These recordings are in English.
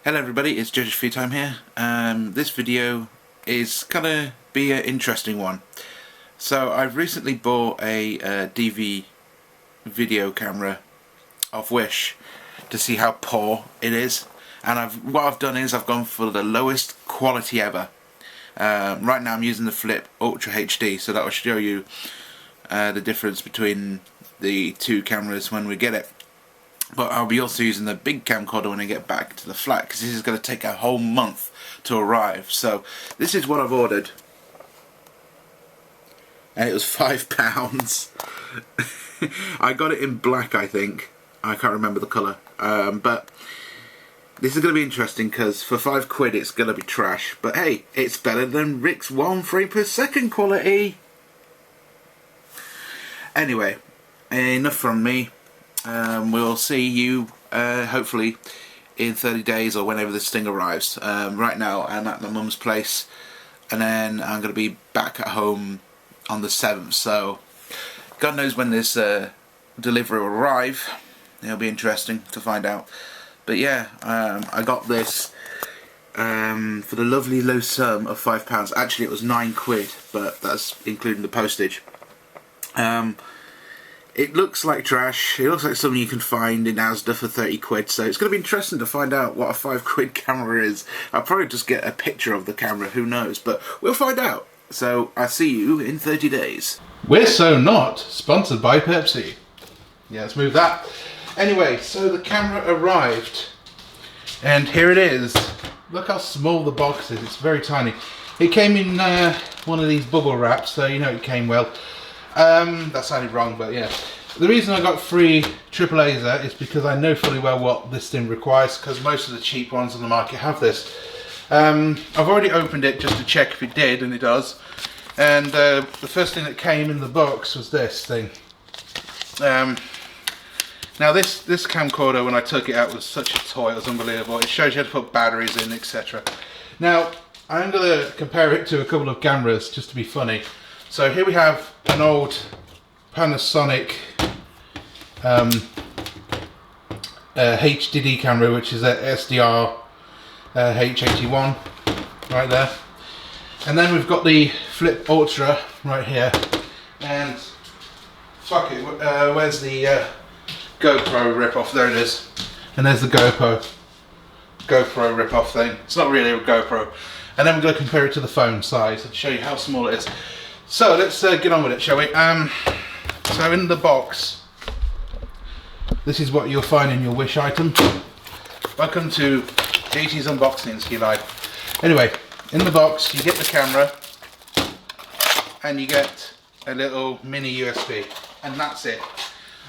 Hello everybody, it's Judge's Free Time here. This video is gonna be an interesting one. So I've recently bought a DV video camera off Wish to see how poor it is, and what I've done is I've gone for the lowest quality ever. Right now I'm using the Flip Ultra HD, so that will show you the difference between the two cameras when we get it. But I'll be also using the big camcorder when I get back to the flat, because this is going to take a whole month to arrive. So this is what I've ordered, and it was £5. I got it in black, I think. I can't remember the colour, but this is going to be interesting because for £5 it's going to be trash. But hey, it's better than Rick's 1 frame per second quality. Anyway, enough from me. We'll see you hopefully in 30 days or whenever this thing arrives. Right now I'm at my mum's place, and then I'm going to be back at home on the 7th, so God knows when this delivery will arrive. It'll be interesting to find out. But yeah, I got this for the lovely low sum of £5. Actually it was £9, but that's including the postage. It looks like trash. It looks like something you can find in Asda for £30, so it's going to be interesting to find out what a £5 camera is. I'll probably just get a picture of the camera, who knows, but we'll find out. So I'll see you in 30 days. We're so not sponsored by Pepsi. Yeah, let's move that. Anyway, so the camera arrived, and here it is. Look how small the box is. It's very tiny. It came in one of these bubble wraps, so you know it came well. That sounded wrong, but yeah. The reason I got free triple laser is because I know fully well what this thing requires, because most of the cheap ones on the market have this. I've already opened it just to check if it did, and it does. And the first thing that came in the box was this thing. Now this camcorder, when I took it out, was such a toy. It was unbelievable. It shows you how to put batteries in, etc. Now I'm going to compare it to a couple of cameras just to be funny. So here we have an old Panasonic HDD camera, which is a SDR H81 right there. And then we've got the Flip Ultra right here. And fuck it, where's the GoPro rip-off? There it is. And there's the GoPro rip-off thing. It's not really a GoPro. And then we're going to compare it to the phone size and show you how small it is. So let's get on with it, shall we? So in the box, this is what you'll find in your Wish item. Welcome to JT's Unboxing, Ski Live. Anyway, in the box you get the camera, and you get a little mini USB, and that's it.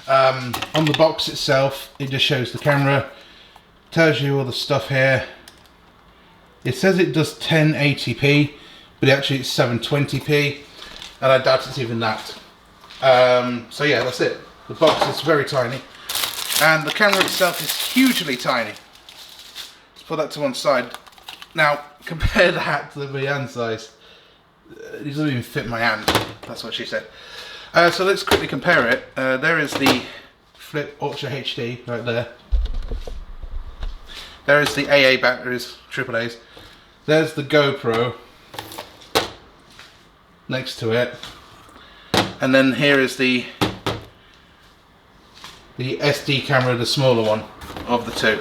On the box itself, it just shows the camera, tells you all the stuff here. It says it does 1080p, but actually it's 720p. And I doubt it's even that. So yeah, that's it. The box is very tiny. And the camera itself is hugely tiny. Let's put that to one side. Now, compare that to my hand size. It doesn't even fit my hand. That's what she said. So let's quickly compare it. There is the Flip Ultra HD right there. There is the AA batteries, AAAs. There's the GoPro next to it, and then here is the SD camera, the smaller one of the two.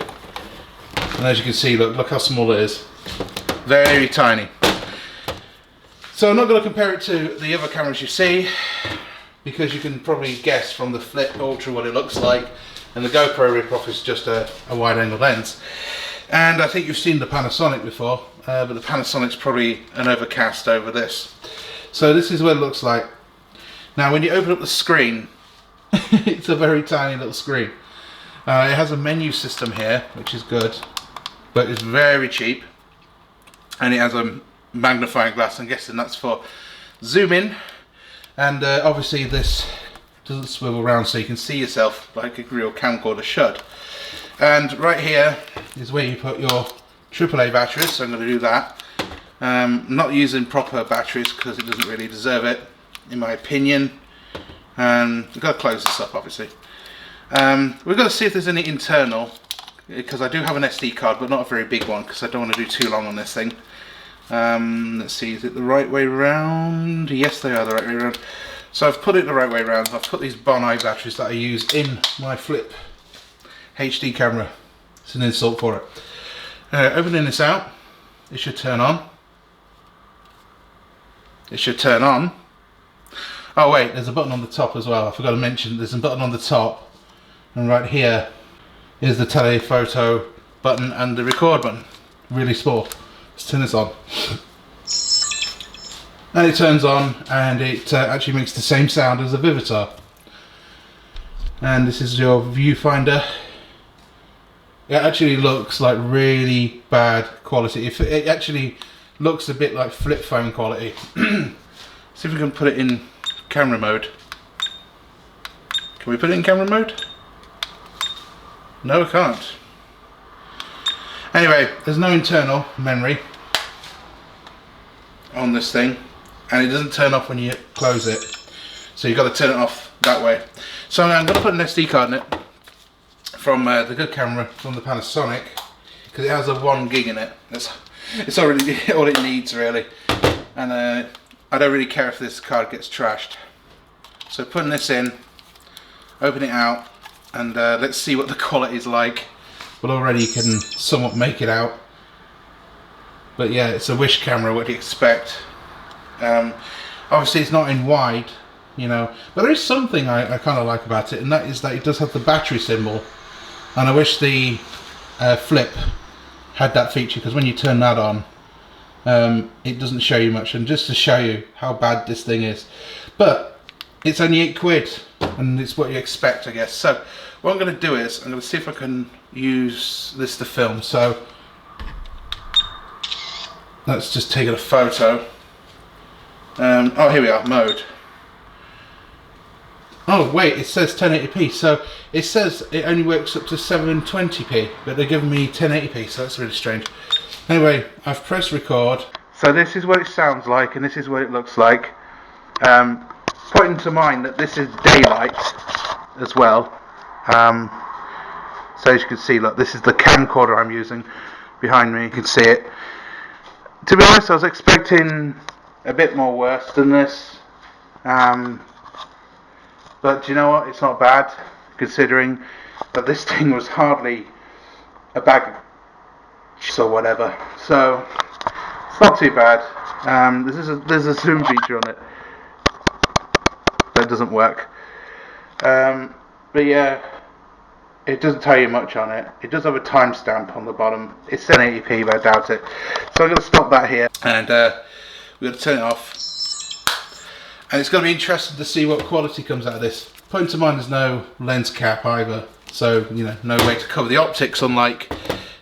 And as you can see, look how small it is. Very tiny. So I'm not going to compare it to the other cameras you see, because you can probably guess from the Flip Ultra what it looks like, and the GoPro rip-off is just a wide-angle lens. And I think you've seen the Panasonic before, but the Panasonic's probably an overcast over this. So this is what it looks like. Now when you open up the screen, it's a very tiny little screen. It has a menu system here, which is good, but it's very cheap. And it has a magnifying glass. I'm guessing that's for zoom in. And obviously this doesn't swivel around, so you can see yourself like a real camcorder should. And right here is where you put your AAA batteries, so I'm going to do that. Not using proper batteries because it doesn't really deserve it, in my opinion. We've got to close this up, obviously. We've got to see if there's any internal because I do have an SD card, but not a very big one, because I don't want to do too long on this thing. Let's see, is it the right way round? Yes, they are the right way round. So I've put it the right way round. I've put these Bonai batteries that I use in my Flip HD camera. It's an insult for it. Opening this out, it should turn on. It should turn on. Oh wait, there's a button on the top as well. I forgot to mention there's a button on the top, and right here is the telephoto button and the record button. Really small. Let's turn this on. And it turns on, and it actually makes the same sound as the Vivitar. And this is your viewfinder. It actually looks like really bad quality. It actually looks a bit like flip phone quality. See if we can put it in camera mode. Can we put it in camera mode? No, we can't. Anyway, there's no internal memory on this thing, and it doesn't turn off when you close it, so you've got to turn it off that way. So I'm going to put an SD card in it from the good camera from the Panasonic, because it has a 1 gig in it. It's already all it needs really, and I don't really care if this card gets trashed. So putting this in, open it out, and let's see what the quality is like. Well, already you can somewhat make it out, but yeah, it's a Wish camera. What do you expect? Obviously it's not in wide, you know, but there is something I kind of like about it, and that is that it does have the battery symbol, and I wish the Flip had that feature, because when you turn that on, it doesn't show you much. And just to show you how bad this thing is, but it's only £8, and it's what you expect, I guess. So what I'm going to do is I'm going to see if I can use this to film. So let's just take a photo. Oh, here we are, mode. Oh wait, it says 1080p, so it says it only works up to 720p, but they're giving me 1080p, so that's really strange. Anyway, I've pressed record. So this is what it sounds like, and this is what it looks like. Putting to mind that this is daylight as well. So as you can see, look, this is the camcorder I'm using behind me. You can see it. To be honest, I was expecting a bit more worse than this. But you know what? It's not bad, considering that this thing was hardly a bag of chips or whatever. So it's not too bad. There's a zoom feature on it, but it doesn't work. But yeah, it doesn't tell you much on it. It does have a timestamp on the bottom. It's 1080p, but I doubt it. So I'm going to stop that here, and we're going to turn it off. And it's going to be interesting to see what quality comes out of this. Putting to mind there's no lens cap either, so you know, no way to cover the optics, unlike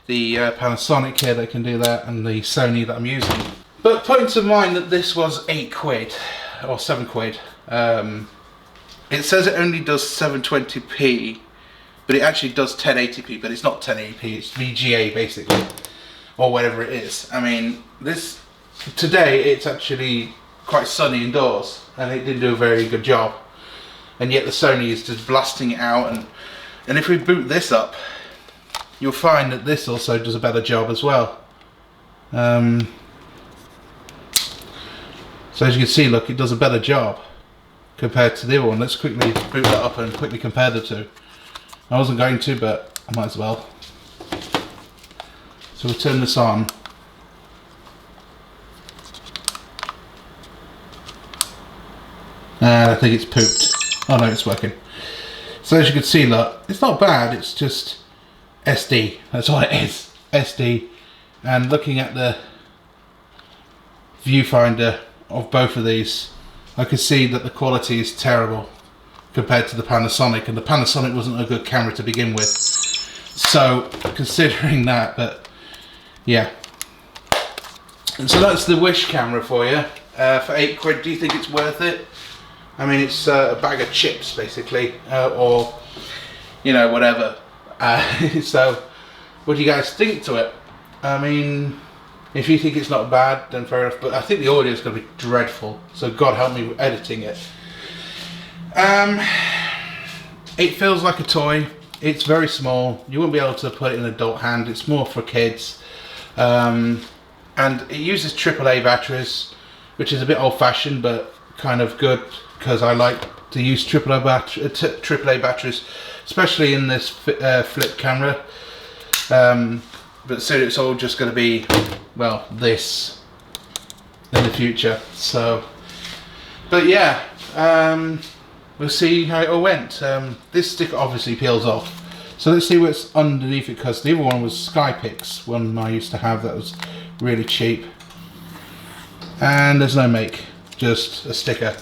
the Panasonic here that can do that, and the Sony that I'm using. But putting to mind that this was £8 or £7. It says it only does 720p, but it actually does 1080p, but it's not 1080p, it's VGA basically, or whatever it is. I mean, this today it's actually quite sunny indoors, and it didn't do a very good job, and yet the Sony is just blasting it out. And if we boot this up, you'll find that this also does a better job as well. So as you can see, look, it does a better job compared to the other one. Let's quickly boot that up and quickly compare the two. I wasn't going to, but I might as well. So we'll turn this on. And I think it's pooped. Oh no, it's working. So as you can see, look, it's not bad, it's just SD. That's all it is, SD. And looking at the viewfinder of both of these, I can see that the quality is terrible compared to the Panasonic, and the Panasonic wasn't a good camera to begin with. So considering that, but yeah. And so that's the Wish camera for you. For £8, do you think it's worth it? I mean, it's a bag of chips basically, or you know, whatever. So what do you guys think to it? I mean, if you think it's not bad, then fair enough, but I think the audio is going to be dreadful, so God help me with editing it. It feels like a toy. It's very small. You won't be able to put it in an adult hand. It's more for kids. And it uses AAA batteries, which is a bit old-fashioned, but kind of good, because I like to use AAA batteries, especially in this flip camera. But soon it's all just going to be, well, this in the future. So, but yeah, we'll see how it all went. This sticker obviously peels off, so let's see what's underneath it, because the other one was Skypix, one I used to have that was really cheap, and there's no make, just a sticker.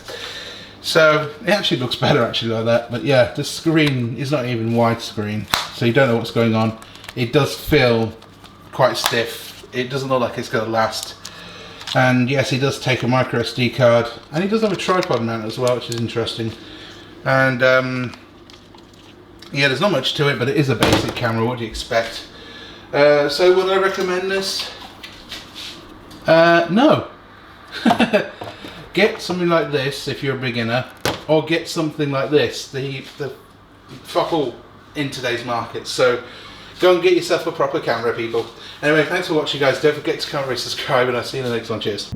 So it actually looks better actually like that, but yeah, the screen is not even widescreen, so you don't know what's going on. It does feel quite stiff. It doesn't look like it's going to last. And yes, he does take a micro SD card, and he does have a tripod mount as well, which is interesting. And yeah, there's not much to it, but it is a basic camera. What do you expect? So would I recommend this? No. Get something like this if you're a beginner, or get something like this. The fuck all in today's market. So go and get yourself a proper camera, people. Anyway, thanks for watching, guys. Don't forget to comment, rate, subscribe, and I'll see you in the next one. Cheers.